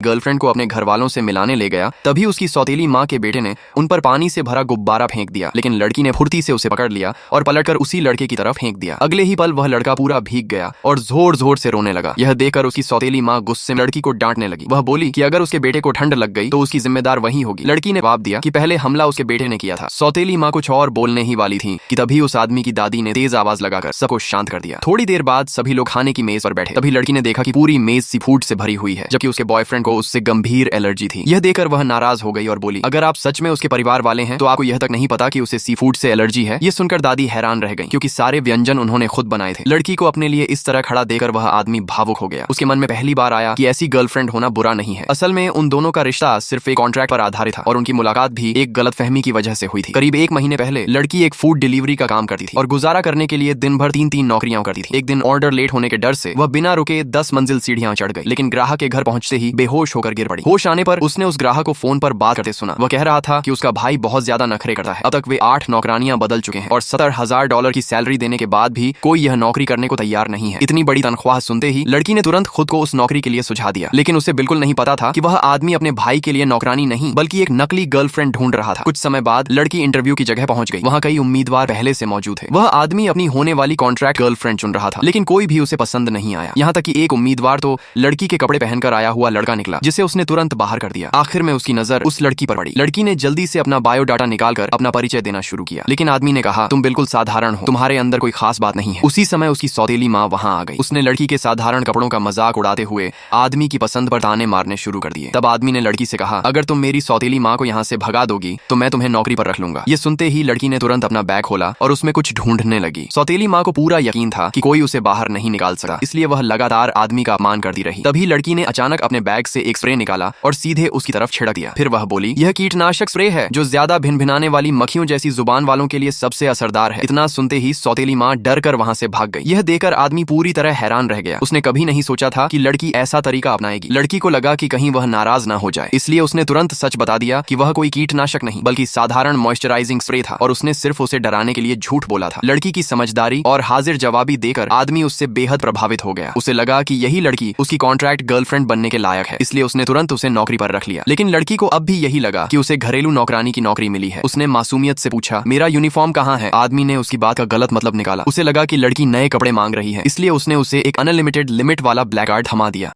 Girlfriend को अपने घर वालों से मिलाने ले गया, तभी उसकी सौतेली माँ के बेटे ने उन पर पानी से भरा गुब्बारा फेंक दिया, लेकिन लड़की ने फुर्ती से उसे पकड़ लिया और पलटकर उसी लड़के की तरफ फेंक दिया। अगले ही पल वह लड़का पूरा भीग गया और जोर जोर से रोने लगा। यह देखकर उसकी सौतेली माँ गुस्से में लड़की को डांटने लगी। वह बोली कि अगर उसके बेटे को ठंड लग गई तो उसकी जिम्मेदार वही होगी। लड़की ने जवाब दिया कि पहले हमला उसके बेटे ने किया था। सौतेली माँ कुछ और बोलने ही वाली थी कि तभी उस आदमी की दादी ने तेज आवाज लगाकर सबको शांत कर दिया। थोड़ी देर बाद सभी लोग खाने की मेज पर बैठे, तभी लड़की ने देखा कि पूरी मेज सी फूड से भरी हुई है, जबकि उसके बॉयफ्रेंड को उससे गंभीर एलर्जी थी। यह देखकर वह नाराज हो गई और बोली, अगर आप सच में उसके परिवार वाले हैं तो आपको यह तक नहीं पता कि उसे सी फूड से एलर्जी है। यह सुनकर दादी हैरान रह गई, क्योंकि सारे व्यंजन उन्होंने खुद बनाए थे। लड़की को अपने लिए इस तरह खड़ा देखकर वह आदमी भावुक हो गया। उसके मन में पहली बार आया कि ऐसी गर्लफ्रेंड होना बुरा नहीं है। असल में उन दोनों का रिश्ता सिर्फ एक कॉन्ट्रैक्ट पर आधारित था और उनकी मुलाकात भी एक गलतफहमी की वजह से हुई थी। करीब 1 महीने पहले लड़की एक फूड डिलीवरी का काम करती थी और गुजारा करने के लिए दिन भर 3-3 नौकरियां करती थी। एक दिन ऑर्डर लेट होने के डर से वह बिना रुके 10 मंजिल सीढ़ियां चढ़ गई, लेकिन ग्राहक के घर पहुंचते ही बेहोश होकर गिर पड़ी। होश आने पर उसने उस ग्राहक को फोन पर बात करते सुना। वह कह रहा था कि उसका भाई बहुत ज्यादा नखरे करता है। अब तक वे 8 नौकरानियां बदल चुके हैं और $70,000 की सैलरी देने के बाद भी कोई यह नौकरी करने को तैयार नहीं है। इतनी बड़ी तनख्वाह सुनते ही लड़की ने तुरंत खुद को उस नौकरी के लिए सुझा दिया, लेकिन उसे बिल्कुल नहीं पता था कि वह आदमी अपने भाई के लिए नौकरानी नहीं बल्कि एक नकली गर्लफ्रेंड ढूंढ रहा था। कुछ समय बाद लड़की इंटरव्यू की जगह पहुंच गई। वहां कई उम्मीदवार पहले से मौजूद थे। वह आदमी अपनी होने वाली कॉन्ट्रैक्ट गर्लफ्रेंड चुन रहा था, लेकिन कोई भी उसे पसंद नहीं आया। यहाँ तक कि एक उम्मीदवार तो लड़की के कपड़े पहनकर आया हुआ लड़का निकला, जिसे उसने तुरंत बाहर कर दिया। आखिर में उसकी नजर उस लड़की पर पड़ी। लड़की ने जल्दी से अपना बायोडाटा निकालकर अपना परिचय देना शुरू किया, लेकिन आदमी ने कहा, तुम बिल्कुल साधारण हो, तुम्हारे अंदर कोई खास बात नहीं है। उसी समय उसकी सौतेली माँ वहां आ गई। उसने लड़की के साधारण कपड़ों का मजाक उड़ाते हुए आदमी की पसंद पर ताने मारने शुरू कर दिए। तब आदमी ने लड़की से कहा, अगर तुम मेरी सौतेली माँ को यहाँ से भगा दोगी तो मैं तुम्हें नौकरी पर रख लूंगा। ये सुनते ही लड़की ने तुरंत अपना बैग खोला और उसमें कुछ ढूंढने लगी। सौतेली माँ को पूरा यकीन था कि कोई उसे बाहर नहीं निकाल सका, इसलिए वह लगातार आदमी का अपमान करती रही। तभी लड़की ने अचानक अपने बैग से एक स्प्रे निकाला और सीधे उसकी तरफ छिड़क दिया। फिर वह बोली, यह कीटनाशक स्प्रे है जो ज्यादा भिनभिनाने वाली मक्खियों जैसी जुबान वालों के लिए सबसे असरदार है। इतना सुनते ही सौतेली माँ डर कर वहां से भाग गई। यह देखकर आदमी पूरी तरह हैरान रह गया। उसने कभी नहीं सोचा था कि लड़की ऐसा तरीका अपनाएगी। लड़की को लगा कि कहीं वह नाराज ना हो जाए, इसलिए उसने तुरंत सच बता दिया कि वह कोई कीटनाशक नहीं बल्कि साधारण मॉइस्चराइजिंग स्प्रे था और उसने सिर्फ उसे डराने के लिए झूठ बोला था। लड़की की समझदारी और हाजिर जवाबी देकर आदमी उससे बेहद प्रभावित हो गया। उसे लगा कि यही लड़की उसकी कॉन्ट्रैक्ट गर्लफ्रेंड बनने के लायक है, इसलिए उसने तुरंत उसे नौकरी पर रख लिया। लेकिन लड़की को अब भी यही लगा कि उसे घरेलू नौकरानी की नौकरी मिली है। उसने मासूमियत से पूछा, मेरा यूनिफॉर्म कहाँ है? आदमी ने उसकी बात का गलत मतलब निकाला। उसे लगा कि लड़की नए कपड़े मांग रही है, इसलिए उसने उसे एक अनलिमिटेड लिमिट वाला ब्लैक कार्ड थमा दिया।